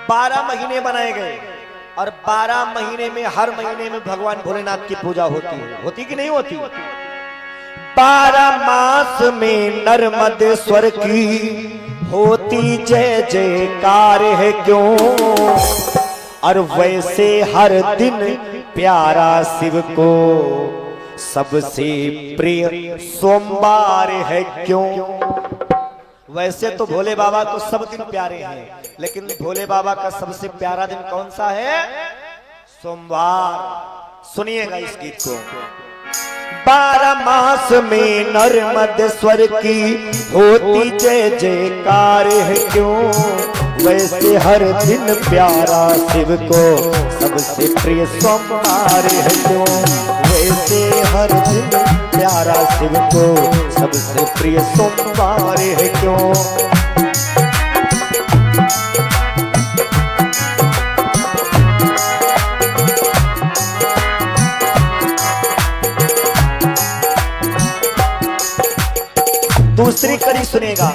12 महीने बनाए गए और 12 महीने में हर महीने में भगवान भोलेनाथ की पूजा होती कि नहीं होती? 12 मास में नर्मदेश्वर की होती जय जयकार है क्यों, और वैसे हर दिन प्यारा शिव को सबसे प्रिय सोमवार है क्यों। वैसे तो भोले बाबा को सब दिन प्यारे हैं, लेकिन भोले बाबा का सबसे प्यारा दिन कौन सा है? सोमवार। सुनिएगा इस गीत को। 12 मास में नर्मदेश्वर की होती जय जयकार है क्यों, वैसे हर दिन प्यारा शिव को सबसे प्रिय सोमवार है क्यों, वैसे हर दिन प्यारा शिव को सबसे प्रिय सोमवार है क्यों। दूसरी कड़ी सुनेगा।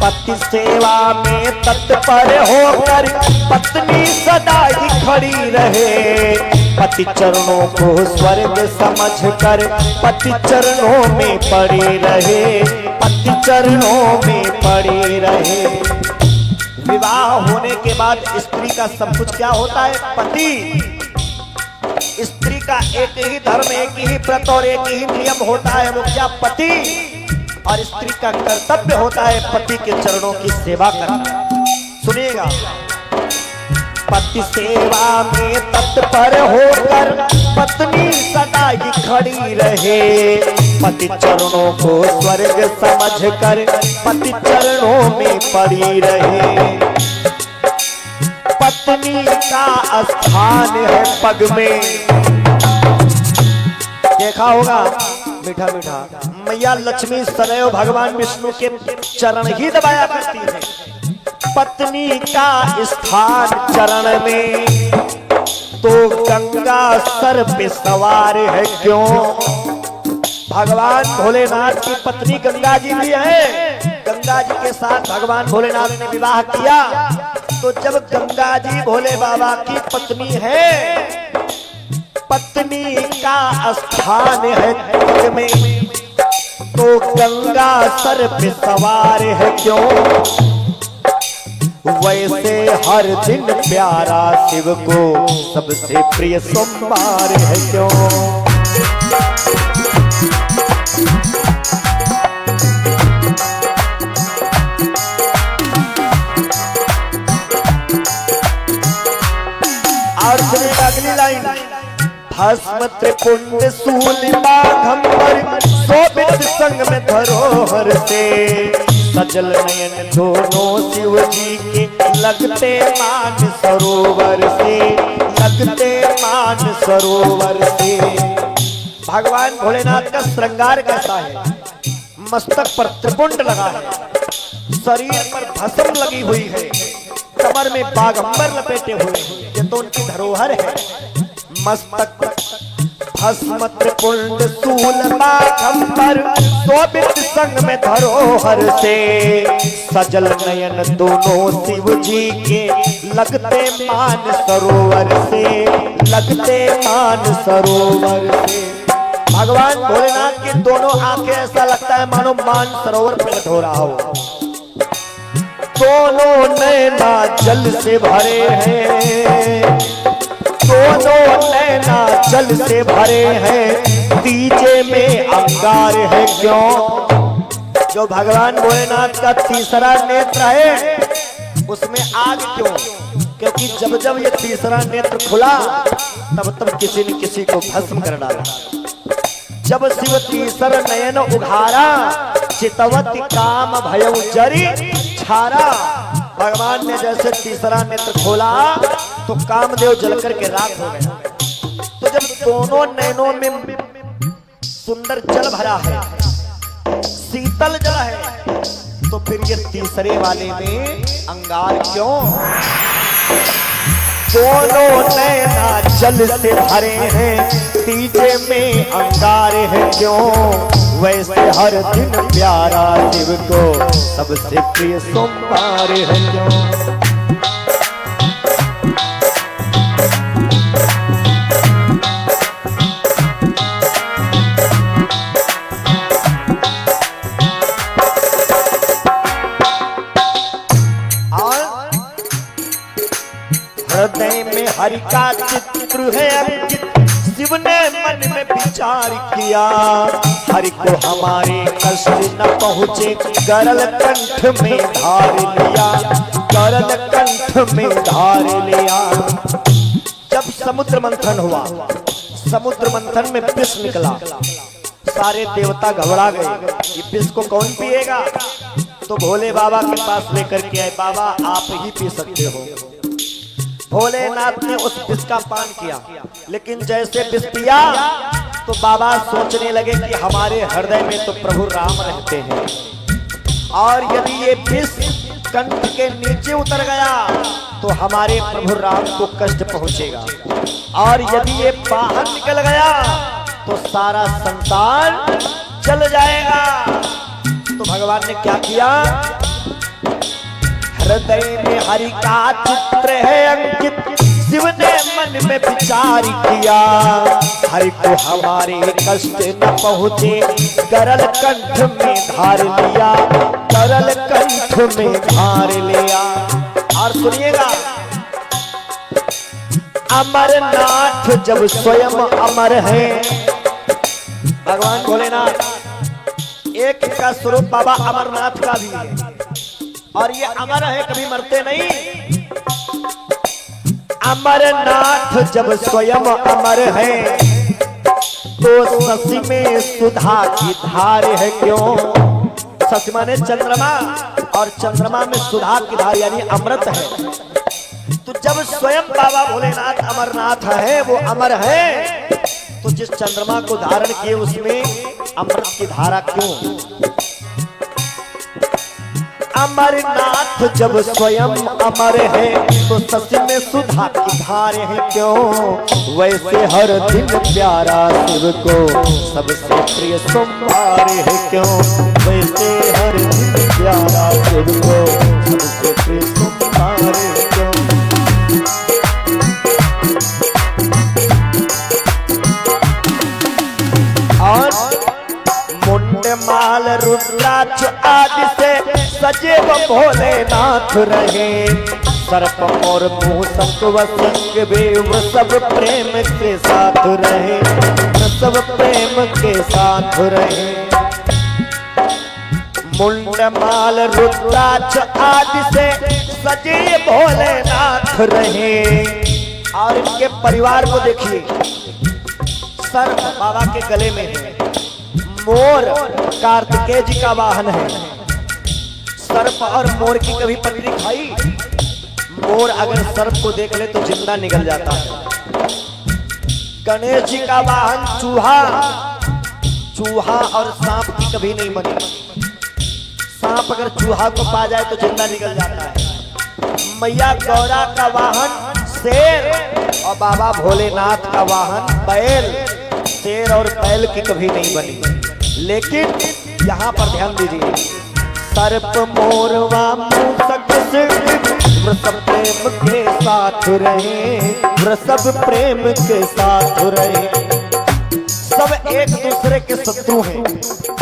पति सेवा में तत्पर होकर पत्नी सदा ही खड़ी रहे, पति चरणों को स्वर्ग समझकर पति चरणों में पड़ी रहे, पति चरणों में पड़ी रहे। विवाह होने के बाद स्त्री का सब कुछ क्या होता है? पति। स्त्री का एक ही धर्म, एक ही व्रत और एक ही नियम होता है, वो क्या? पति। और स्त्री का कर्तव्य होता है पति के चरणों की सेवा करना। सुनिएगा। पति सेवा में तत्पर होकर पत्नी सदा ही खड़ी रहे, पति चरणों को स्वर्ग समझकर पति चरणों में पड़ी रहे। पत्नी का स्थान है पग में। देखा होगा मीठा मीठा मैया लक्ष्मी सदैव भगवान विष्णु के चरण ही दबाया करती है। पत्नी का स्थान चरण में, तो गंगा सर पे सवार है क्यों। भगवान भोलेनाथ की पत्नी गंगा जी भी है। गंगा जी के साथ भगवान भोलेनाथ ने विवाह किया, तो जब गंगा जी भोले बाबा की पत्नी है, पत्नी का स्थान है पग में, तो गंगा सर पे सवार है क्यों, वैसे हर दिन प्यारा शिव को सबसे प्रिय सोमवार है क्यों। और सुनिएगा अगली लाइन। भस्म त्रिपुंड शूल बाघंबर शोभित संग में धरोहर से, सजल नयन दोनों शिव जी के लगते मान सरोवर से, लगते मान सरोवर से। भगवान भोलेनाथ का श्रृंगार कैसा है? मस्तक पर त्रिपुंड लगा है, शरीर पर भस्म लगी हुई है, कमर में बाघंबर लपेटे हुए हैं, ये तो उनकी धरोहर है। मस्तक भस्म त्रिपुंड शूल बाघंबर शोभित संग में धरोहर से, सजल नयन दोनों शिव जी के लगते मान सरोवर से, लगते मान सरोवर से। भगवान भोलेनाथ की दोनों आंखें ऐसा लगता है मानो मान सरोवर प्रकट हो रहा हो। दोनों नैना जल से भरे हैं, दोनों नैना जल से भरे हैं, तीजे में अंगार है क्यों। जो भगवान भोलेनाथ का तीसरा नेत्र है उसमें आग क्यों? क्योंकि जब जब ये तीसरा नेत्र खुला तब तब किसी न किसी को भस्म कर डाला। जब शिव तीसर नयन उघारा, चितवती काम भयउ जरी छारा। भगवान ने जैसे तीसरा नेत्र खोला तो कामदेव जलकर के राख हो गया। तो जब दोनों नैनों में सुंदर जल भरा है, शीतल जल है, तो फिर ये तीसरे वाले में अंगार क्यों? दोनों नैना जल से भरे हैं, तीजे में अंगार है क्यों, वैसे हर दिन प्यारा शिव को सबसे प्रिय सोमवार है क्यों। हृदय में हरि का चित्र है अंकित, शिव ने मन में विचार किया, हरि को हमारे कष्ट न पहुँचे, गरल कंठ में धार लिया, गरल कंठ में धार लिया। जब समुद्र मंथन हुआ, समुद्र मंथन में विष निकला, सारे देवता घबरा गए, ये विष को कौन पिएगा? तो भोले बाबा के पास लेकर के आए, बाबा आप ही पी सकते हो। भोलेनाथ ने उस विष का पान किया, लेकिन जैसे विष पिया तो बाबा सोचने लगे कि हमारे हृदय में तो प्रभु राम रहते हैं, और यदि ये विष कंठ के नीचे उतर गया तो हमारे प्रभु राम को कष्ट पहुंचेगा, और यदि ये बाहर निकल गया तो सारा संसार चल जाएगा। तो भगवान ने क्या किया? हृदय में हरि का चित्र है अंकित, शिव ने मन में विचार किया, हरि को हमारे कष्ट न पहुँचे, गरल कंठ में धार लिया, गरल कंठ में धार लिया। और सुनिएगा, अमरनाथ जब स्वयं अमर है, भगवान भोलेनाथ एक का स्वरूप बाबा अमरनाथ का भी है, और ये अमर है, कभी मरते नहीं। अमरनाथ जब स्वयं अमर है तो शशि में सुधा की धार है क्यों? शशि माने चंद्रमा, और चंद्रमा में सुधा की धार यानी अमृत है। तो जब स्वयं बाबा भोलेनाथ अमरनाथ है, वो अमर है, तो जिस चंद्रमा को धारण किए उसमें अमृत की धारा क्यों? अमरनाथ जब स्वयं अमर है तो शशि में सुधा की धार है क्यों? वैसे हर दिन प्यारा शिव को सबसे प्रिय सोमवार है क्यों? वैसे हर दिन प्यारा शिव को सबसे प्रिय सोमवार है क्यों? और मुंडमाल रुद्राक्ष आदि से सजे वो भोलेनाथ रहे, सर्प और मूषक व सिंह भी वृषभ प्रेम के साथ रहे, वृषभ प्रेम के साथ रहे। मुंडमाल रुद्राक्ष आदि से सजे भोलेनाथ रहे, और इनके परिवार को देखिए, सर्प बाबा के गले में है, मोर कार्तिकेय जी का वाहन है। सर्प और मोर की कभी पटरी खाई? मोर अगर सर्प को देख ले तो जिंदा निकल जाता है। गणेश जी का वाहन चूहा, चूहा और सांप की कभी नहीं बनी। सांप अगर चूहा को पा जाए तो जिंदा निकल जाता है। मैया गौरा का वाहन शेर, और बाबा भोलेनाथ का वाहन बैल। शेर और बैल की कभी नहीं बनी। लेकिन यहाँ पर ध्यान दीजिए, सर्प मोरवा मूषक वृषभ प्रेम के साथ रहे, वृषभ प्रेम के साथ रहे। सब एक दूसरे के शत्रु हैं,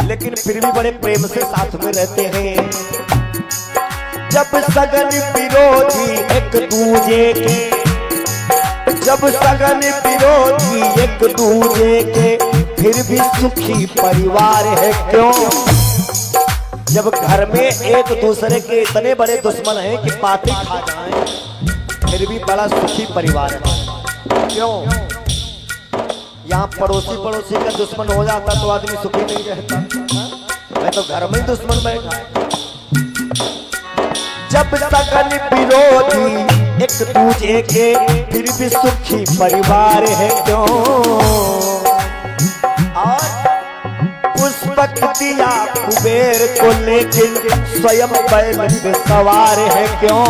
लेकिन फिर भी बड़े प्रेम से साथ में रहते हैं। जब सगन विरोधी एक दूजे के, जब सगन विरोधी एक दूजे के, फिर भी सुखी परिवार है क्यों? जब घर में एक दूसरे के इतने बड़े दुश्मन हैं कि पाती खा जाएं, फिर भी बड़ा सुखी परिवार है क्यों? यहाँ पड़ोसी पड़ोसी का दुश्मन हो जाता तो आदमी सुखी नहीं रहता। मैं तो घर में ही दुश्मन बैठा। जब सगन विरोधी एक दूजे के, फिर भी सुखी परिवार है क्यों? और पुष्पक दिया कुबेर को लेकिन स्वयं बैल पे सवार है क्यों?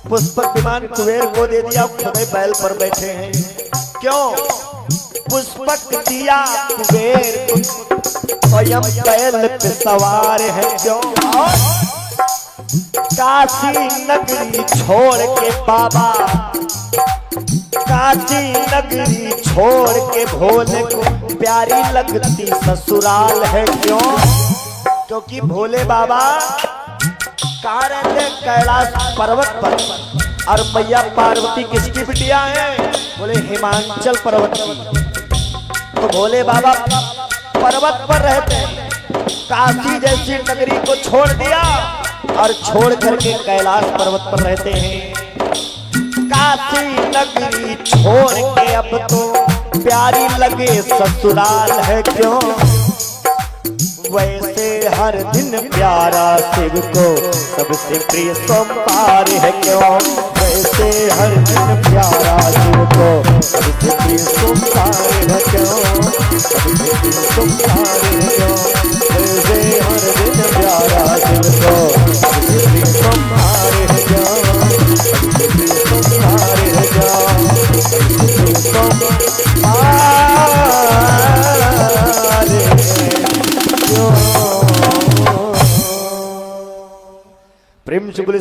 पुष्पक विमान कुबेर को दे दिया, खुद बैल पर बैठे हैं क्यों? पुष्पक दिया कुबेर को स्वयं बैल पे सवार है क्यों? काशी नगरी छोड़ के बाबा, काशी नगरी छोड़ के भोले को प्यारी लगती ससुराल है क्यों? क्योंकि भोले बाबा कहाँ रहते? कैलाश पर्वत पर। और मैया पार्वती किसकी बिटिया है? बोले हिमाचल पर्वत की। तो भोले बाबा पर्वत पर रहते हैं, काशी जैसी नगरी को छोड़ दिया और छोड़ करके कैलाश पर्वत पर रहते हैं। काशी नगरी छोड़ के अब तो प्यारी लगे ससुराल है क्यों? वैसे हर दिन प्यारा शिव को सबसे प्रिय सोमवार है क्यों? वैसे हर दिन प्यारा शिव को सबसे प्रिय सोमवार है क्यों? सबसे प्रिय सोमवार है क्यों? वैसे हर दिन प्यारा शिव को सबसे प्रिय सोमवार है क्यों? सबसे प्रिय सोमवार है क्यों? सबसे प्रिय सोमवार प्रेम से बोले